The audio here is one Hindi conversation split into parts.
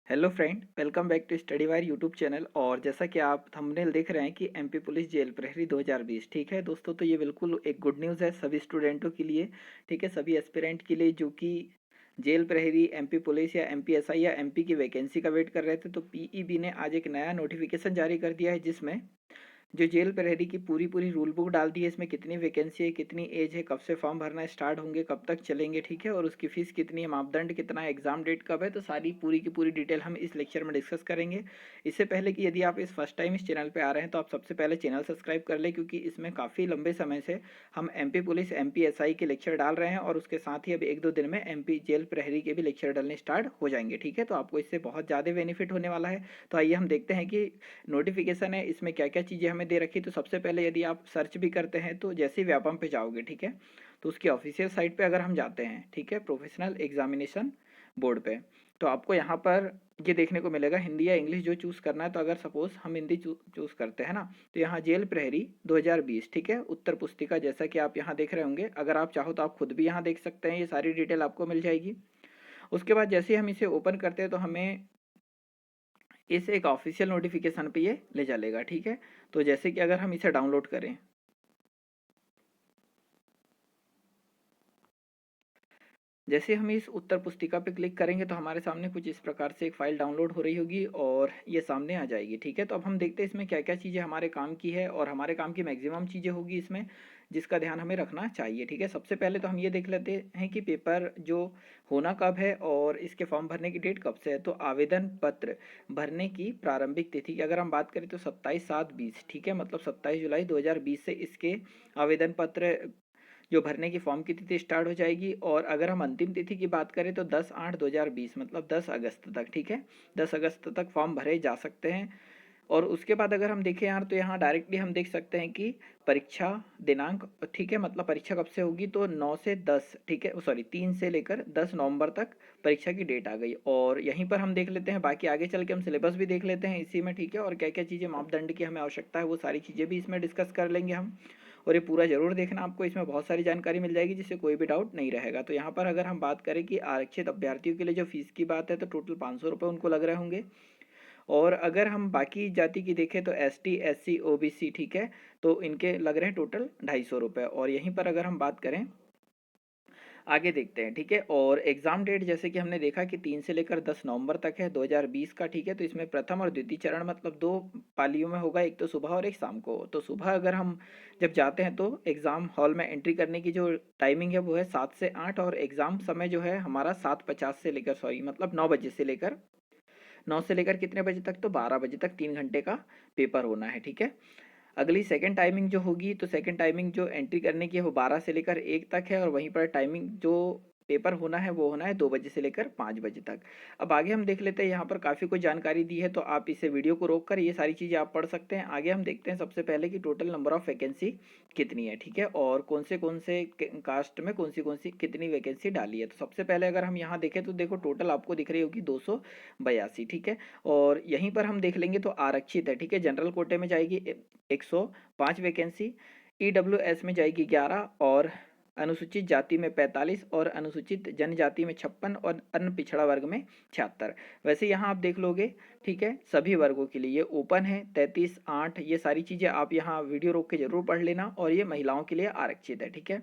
Hello friend, welcome back to study wire YouTube channel. और जैसा कि आप थंबनेल देख रहे हैं कि एमपी पुलिस जेल प्रहरी 2020, ठीक है दोस्तों। तो ये बिल्कुल एक गुड न्यूज़ है सभी स्टूडेंटों के लिए, ठीक है, सभी एस्पिरेंट के लिए जो कि जेल प्रहरी, एमपी पुलिस या एमपीएसआई या एमपी की वैकेंसी का वेट कर रहे थे। तो पीईबी ने आज एक नया नोटिफिकेशन जारी कर दिया है जिसमें जो जेल प्रहरी की पूरी पूरी रूल बुक डाल दी है। इसमें कितनी वैकेंसी है, कितनी एज है, कब से फॉर्म भरना स्टार्ट होंगे, कब तक चलेंगे, ठीक है, और उसकी फीस कितनी है, मापदंड कितना है, एग्जाम डेट कब है। तो सारी पूरी की पूरी डिटेल हम इस लेक्चर में डिस्कस करेंगे। इससे पहले कि यदि आप इस फर्स्ट टाइम इस चैनल पर आ रहे हैं तो आप सबसे पहले चैनल सब्सक्राइब कर लें, क्योंकि इसमें काफ़ी लंबे समय से हम एमपी पुलिस एमपीएसआई के लेक्चर डाल रहे हैं और उसके साथ ही अब एक दो दिन में एमपी जेल प्रहरी के भी लेक्चर डालने स्टार्ट हो जाएंगे, ठीक है। तो आपको इससे बहुत ज़्यादा बेनिफिट होने वाला है। तो आइए हम देखते हैं कि नोटिफिकेशन है इसमें क्या क्या चीज़ें हमें दे रखी। तो सबसे पहले यदि आप सर्च भी करते हैं तो जैसे ही व्यापम पे जाओगे, ठीक है, तो उसकी ऑफिशियल साइट पे अगर हम जाते हैं, ठीक है, प्रोफेशनल एग्जामिनेशन बोर्ड पे, तो आपको यहाँ पर ये देखने को मिलेगा हिंदी या इंग्लिश जो चूज़ करना है। तो अगर सपोज हम हिंदी चूज़ करते हैं ना, तो यहाँ जेल प्रहरी 2020, ठीक है, उत्तर पुस्तिका, जैसा कि आप यहाँ देख रहे होंगे। अगर आप चाहो तो आप खुद भी यहाँ देख सकते हैं, ये सारी डिटेल आपको मिल जाएगी। उसके बाद जैसे ही हम इसे ओपन करते हैं तो हमें इस एक ऑफिशियल नोटिफिकेशन पे ये ले चलेगा, ठीक है। तो जैसे कि अगर हम इसे डाउनलोड करें, जैसे हम इस उत्तर पुस्तिका पे क्लिक करेंगे तो हमारे सामने कुछ इस प्रकार से एक फाइल डाउनलोड हो रही होगी और ये सामने आ जाएगी, ठीक है। तो अब हम देखते हैं इसमें क्या क्या चीज़ें हमारे काम की है और हमारे काम की मैक्सिमम चीज़ें होगी इसमें जिसका ध्यान हमें रखना चाहिए, ठीक है। सबसे पहले तो हम ये देख लेते हैं कि पेपर जो होना कब है और इसके फॉर्म भरने की डेट कब से है। तो आवेदन पत्र भरने की प्रारंभिक तिथि की अगर हम बात करें तो 27/7/20, ठीक है, मतलब 27 जुलाई 2020 से इसके आवेदन पत्र जो भरने की फॉर्म की तिथि स्टार्ट हो जाएगी। और अगर हम अंतिम तिथि की बात करें तो 10/8/2020, मतलब 10 अगस्त तक, ठीक है, 10 अगस्त तक फॉर्म भरे जा सकते हैं। और उसके बाद अगर हम देखें यार तो यहाँ डायरेक्टली हम देख सकते हैं कि परीक्षा दिनांक, ठीक है, मतलब परीक्षा कब से होगी तो 9 से 10, ठीक है, सॉरी 3 से लेकर 10 नवंबर तक परीक्षा की डेट आ गई। और यहीं पर हम देख लेते हैं, बाकी आगे चल के हम सिलेबस भी देख लेते हैं इसी में, ठीक है, और क्या क्या चीज़ें मापदंड की हमें आवश्यकता है वो सारी चीज़ें भी इसमें डिस्कस कर लेंगे हम। और ये पूरा जरूर देखना, आपको इसमें बहुत सारी जानकारी मिल जाएगी जिससे कोई भी डाउट नहीं रहेगा। तो यहाँ पर अगर हम बात करें कि आरक्षित अभ्यर्थियों के लिए जो फीस की बात है तो टोटल 500 रुपये उनको लग रहे होंगे। और अगर हम बाकी जाति की देखें तो एसटी, एससी, ओबीसी, ठीक है, तो इनके लग रहे हैं टोटल 250 रुपये। और यहीं पर अगर हम बात करें आगे देखते हैं, ठीक है। और एग्जाम डेट जैसे कि हमने देखा कि 3 से लेकर 10 नवंबर तक है 2020 का, ठीक है। तो इसमें प्रथम और द्वितीय चरण मतलब दो पालियों में होगा, एक तो सुबह और एक शाम को। तो सुबह अगर हम जब जाते हैं तो एग्ज़ाम हॉल में एंट्री करने की जो टाइमिंग है वो है 7 से 8, और एग्ज़ाम समय जो है हमारा 7:50 से लेकर, सॉरी मतलब 9 बजे से लेकर, 9 से लेकर कितने बजे तक तो 12 बजे तक 3 घंटे का पेपर होना है, ठीक है। अगली सेकंड टाइमिंग जो होगी तो सेकंड टाइमिंग जो एंट्री करने की है वो 12 से लेकर 1 तक है, और वहीं पर टाइमिंग जो पेपर होना है वो होना है 2 बजे से लेकर 5 बजे तक। अब आगे हम देख लेते हैं, यहाँ पर काफ़ी कुछ जानकारी दी है तो आप इसे वीडियो को रोक कर ये सारी चीज़ें आप पढ़ सकते हैं। आगे हम देखते हैं सबसे पहले कि टोटल नंबर ऑफ वैकेंसी कितनी है, ठीक है, और कौन से कास्ट में कौन सी कितनी वैकेंसी डाली है। तो सबसे पहले अगर हम यहाँ देखें तो देखो टोटल आपको दिख रही होगी 282, ठीक है। और यहीं पर हम देख लेंगे तो आरक्षित है, ठीक है, जनरल कोटे में जाएगी 105 वैकेंसी, ईडब्ल्यूएस में जाएगी 11, और अनुसूचित जाति में 45, और अनुसूचित जनजाति में 56, और अन्य पिछड़ा वर्ग में 76। वैसे यहाँ आप देख लोगे, ठीक है, सभी वर्गों के लिए ये ओपन है 33/8। ये सारी चीज़ें आप यहाँ वीडियो रोक के जरूर पढ़ लेना। और ये महिलाओं के लिए आरक्षित है, ठीक है।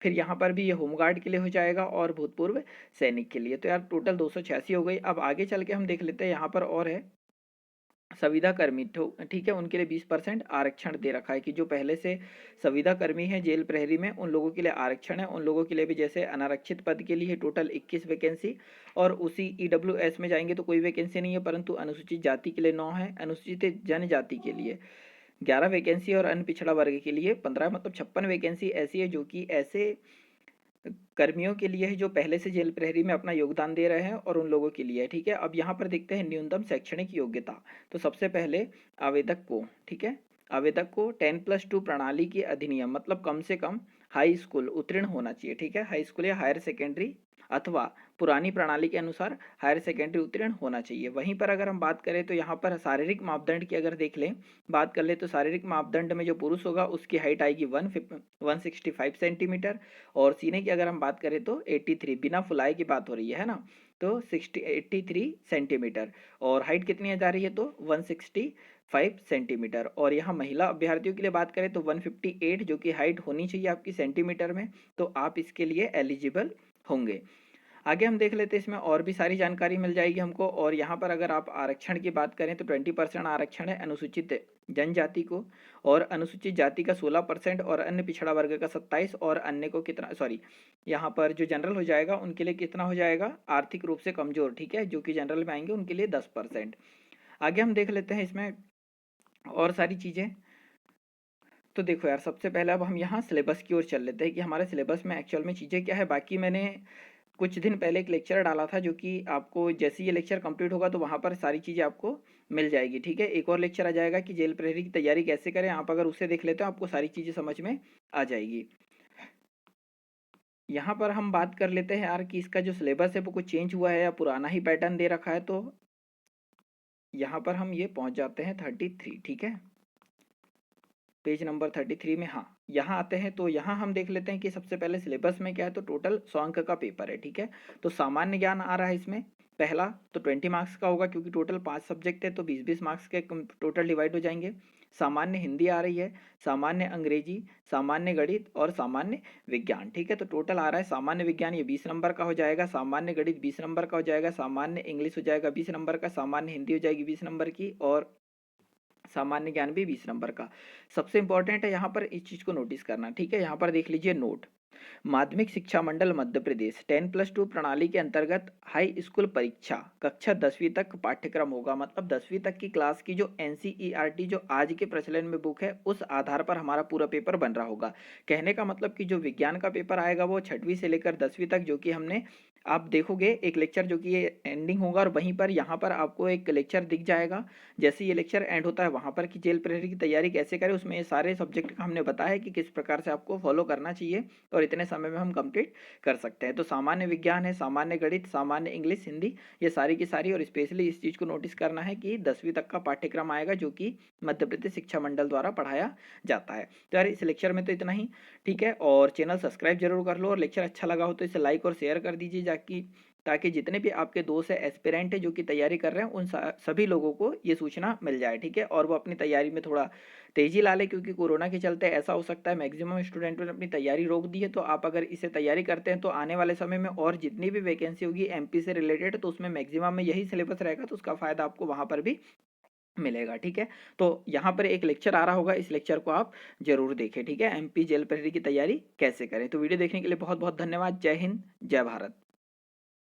फिर यहाँ पर भी ये होमगार्ड के लिए हो जाएगा और भूतपूर्व सैनिक के लिए। तो यार टोटल 286 हो गई। अब आगे चल के हम देख लेते हैं, यहाँ पर और है संविदा कर्मी, ठीक है, उनके लिए 20% आरक्षण दे रखा है कि जो पहले से संविदा कर्मी है जेल प्रहरी में उन लोगों के लिए आरक्षण है। उन लोगों के लिए भी जैसे अनारक्षित पद के लिए टोटल 21 वैकेंसी, और उसी ईडब्ल्यूएस में जाएंगे तो कोई वैकेंसी नहीं है, परंतु अनुसूचित जाति के लिए 9 है, अनुसूचित जनजाति के लिए 11 वैकेंसी, और अन्य पिछड़ा वर्ग के लिए 15, मतलब 56 वैकेंसी ऐसी है जो कि ऐसे कर्मियों के लिए है जो पहले से जेल प्रहरी में अपना योगदान दे रहे हैं और उन लोगों के लिए है, ठीक है। अब यहाँ पर देखते हैं न्यूनतम शैक्षणिक योग्यता। तो सबसे पहले आवेदक को, ठीक है, आवेदक को 10+2 प्रणाली की अधिनियम मतलब कम से कम हाई स्कूल उत्तीर्ण होना चाहिए, ठीक है, हाई स्कूल या हायर सेकेंडरी अथवा पुरानी प्रणाली के अनुसार हायर सेकेंडरी उत्तीर्ण होना चाहिए। वहीं पर अगर हम बात करें तो यहाँ पर शारीरिक मापदंड की अगर देख लें, बात कर ले तो शारीरिक मापदंड में जो पुरुष होगा उसकी हाइट आएगी 165 सेंटीमीटर, और सीने की अगर हम बात करें तो 83, बिना फुलाए की बात हो रही है ना। तो 83 सेंटीमीटर, और हाइट कितनी जा रही है तो 165 सेंटीमीटर। और यहाँ महिला अभ्यर्थियों के लिए बात करें तो 158 जो कि हाइट होनी चाहिए आपकी सेंटीमीटर में, तो आप इसके लिए एलिजिबल होंगे। आगे हम देख लेते हैं, इसमें और भी सारी जानकारी मिल जाएगी हमको। और यहाँ पर अगर आप आरक्षण की बात करें तो 20% आरक्षण है अनुसूचित जनजाति को, और अनुसूचित जाति का 16%, और अन्य पिछड़ा वर्ग का 27, और अन्य को कितना, सॉरी यहाँ पर जो जनरल हो जाएगा उनके लिए कितना हो जाएगा, आर्थिक रूप से कमजोर, ठीक है, जो कि जनरल में आएंगे उनके लिए 10%। आगे हम देख लेते हैं इसमें और सारी चीज़ें। तो देखो यार, सबसे पहले अब हम यहाँ सिलेबस की ओर चल लेते हैं कि हमारे सिलेबस में एक्चुअल में चीज़ें क्या है। बाकी मैंने कुछ दिन पहले एक लेक्चर डाला था, जो कि आपको जैसे ये लेक्चर कंप्लीट होगा तो वहाँ पर सारी चीज़ें आपको मिल जाएगी, ठीक है। एक और लेक्चर आ जाएगा कि जेल प्रहरी की तैयारी कैसे करें, आप अगर उसे देख लेते हो आपको सारी चीज़ें समझ में आ जाएगी। यहाँ पर हम बात कर लेते हैं यार कि इसका जो सिलेबस है वो कुछ चेंज हुआ है या पुराना ही पैटर्न दे रखा है। तो यहाँ पर हम ये पहुँच जाते हैं 33, ठीक है, पेज नंबर 33 में। हाँ, यहाँ आते हैं तो यहाँ हम देख लेते हैं कि सबसे पहले सिलेबस में क्या है। तो टोटल 100 अंक का पेपर है, ठीक है। तो सामान्य ज्ञान आ रहा है इसमें पहला, तो 20 मार्क्स का होगा, क्योंकि टोटल 5 सब्जेक्ट है तो 20-20 मार्क्स के टोटल डिवाइड हो जाएंगे। सामान्य हिंदी आ रही है, सामान्य अंग्रेजी, सामान्य गणित और सामान्य विज्ञान, ठीक है। तो टोटल आ रहा है सामान्य विज्ञान ये 20 नंबर का हो जाएगा, सामान्य गणित 20 नंबर का हो जाएगा, सामान्य इंग्लिश हो जाएगा 20 नंबर का, सामान्य हिंदी हो जाएगी 20 नंबर की, और सामान्य ज्ञान भी 20 नंबर का। सबसे इंपॉर्टेंट है यहाँ पर इस चीज को नोटिस करना, ठीक है। यहाँ पर देख लीजिए नोट, माध्यमिक शिक्षा मंडल मध्य प्रदेश 10+2 प्रणाली के अंतर्गत हाई स्कूल परीक्षा कक्षा 10वीं तक पाठ्यक्रम होगा। मतलब 10वीं तक की क्लास की जो एनसीईआरटी जो आज के प्रचलन में बुक है उस आधार पर हमारा पूरा पेपर बन रहा होगा। कहने का मतलब कि जो विज्ञान का पेपर आएगा वो 6वीं से लेकर 10वीं तक, जो कि हमने, आप देखोगे एक लेक्चर जो कि ये एंडिंग होगा, और वहीं पर यहाँ पर आपको एक लेक्चर दिख जाएगा जैसे ये लेक्चर एंड होता है वहाँ पर कि जेल प्रहरी की तैयारी कैसे करें। उसमें ये सारे सब्जेक्ट का हमने बताया है कि किस प्रकार से आपको फॉलो करना चाहिए और इतने समय में हम कंप्लीट कर सकते हैं। तो सामान्य विज्ञान है, सामान्य गणित, सामान्य इंग्लिश, हिंदी, ये सारी की सारी। और स्पेशली इस चीज़ को नोटिस करना है कि 10वीं तक का पाठ्यक्रम आएगा जो कि मध्य प्रदेश शिक्षा मंडल द्वारा पढ़ाया जाता है। तो यार इस लेक्चर में तो इतना ही, ठीक है। और चैनल सब्सक्राइब जरूर कर लो, और लेक्चर अच्छा लगा हो तो इसे लाइक और शेयर कर दीजिए, ताकि जितने भी आपके दोस्त है एस्पिरेंट है जो कि तैयारी कर रहे हैं उन सभी लोगों को ये सूचना मिल जाए, ठीक है। और वो अपनी तैयारी में थोड़ा तेजी ला ले, क्योंकि कोरोना के चलते ऐसा हो सकता है मैक्सिमम स्टूडेंटों ने अपनी तैयारी रोक दी है। तो आप अगर इसे तैयारी करते हैं तो आने वाले समय में और जितनी भी वैकेंसी होगी एमपी से रिलेटेड तो उसमें मैक्सिमम में यही सिलेबस रहेगा, तो उसका फायदा आपको वहां पर भी मिलेगा, ठीक है। तो यहाँ पर एक लेक्चर आ रहा होगा, इस लेक्चर को आप जरूर देखें, ठीक है। एमपी जेल प्रहरी की तैयारी कैसे करें। तो वीडियो देखने के लिए बहुत बहुत धन्यवाद। जय हिंद, जय भारत।